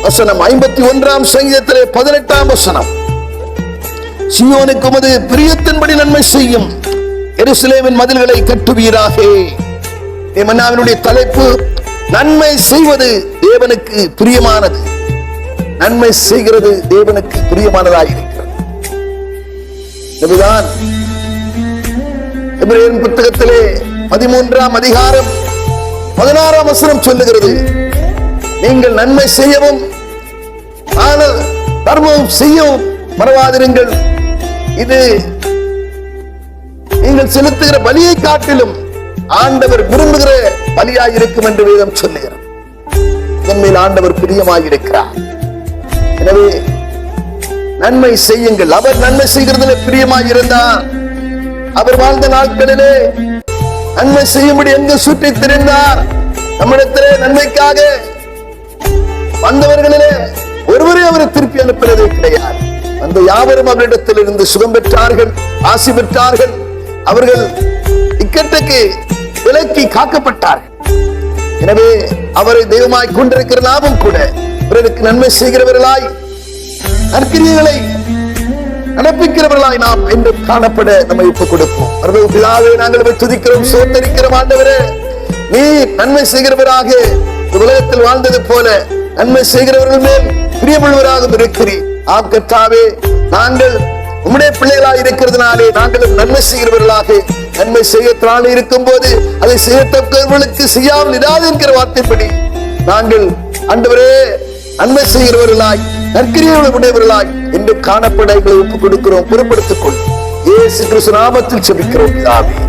வசனம் 51 சங்கீதத்திலே 18 வசனம். சீயோனுக்கு உமது பிரியத்தின்படி நன்மை செய்யும், எருசலேமின் மதில்களை கட்டுவீராக. மன்னாவினுடைய தலைப்பு நன்மை செய்வது தேவனுக்கு பிரியமானது. நன்மை செய்கிறது தேவனுக்கு பிரியமானதாக இருக்கிறது. இதுதான் எபிரேயர் புத்தகத்திலே 13 அதிகாரம் 16 வசனம் சொல்லுகிறது, நீங்கள் நன்மை செய்யவும் ஆனால் தர்மம் செய்யவும் மறவாதிருங்கள், இது நீங்கள் செலுத்துகிற பலியை காட்டிலும் ஆண்டவர் விரும்புகிற பலியாய் இருக்கும் என்று வேதம் சொல்லுகிறார். உண்மையில் ஆண்டவர் பிரியமாயிருக்கிறார். எனவே நன்மை செய்யுங்கள். அவர் நன்மை செய்கிறதுல பிரியமாயிருந்தார். அவர் வாழ்ந்த நாட்களிலே நன்மை செய்யும்படி எங்கு சுற்றி திரிந்தார். நம்மிடத்திலே நன்மைக்காக வந்தவர்களிலே ஒருவரே அவரை திருப்பி அனுப்பினதே கிடையாது. அந்த யாவரும் அவரிடத்தில் இருந்து சுகம் பெற்றார்கள், ஆசி பெற்றார்கள். அவர்கள் இக்கட்டுக்கு விலக்கி காக்கப்பட்டார்கள். எனவே அவரை தெய்வமாய் கொண்டிருக்கிற நாமும் கூட பிறருக்கு நன்மை செய்கிறவர்களாய், நற்கிரியைகளை நடப்பிக்கிறவர்களாய் நாம் என்று காணப்பட நம்மை ஒப்புக் கொடுப்போம். பிதாவே, நாங்கள் துதிக்கிறோம், சோத்தரிக்கிறோம். ஆண்டவரே, நீ நன்மை செய்கிறவராக உலகத்தில் வாழ்ந்தது போல நன்மை செய்கிறவர்கள் மேல் பிரியமுள்ளவராக இருக்கிறீர். ஆம் கர்த்தாவே, நாங்கள் உம்முடைய பிள்ளைகளாக இருக்கிறதுனாலே நாங்களும் நன்மை செய்கிறவர்களாக, நன்மை செய்யத்தான் இருக்கும் போது அதை செய்யத்தக்கவர்களுக்கு செய்யாமல் இராது என்கிற வார்த்தைப்படி நாங்கள் ஆண்டவரே நன்மை செய்கிறவர்களாய், நற்கிரியைகளை உடையவர்களாய் என்று காணப்பட எங்களை ஒப்புக் கொடுக்கிறோம். பொறுப்படுத்திக் கொள்ளும். இயேசு கிறிஸ்து நாமத்தில் ஜெபிக்கிறோம். ஆமென்.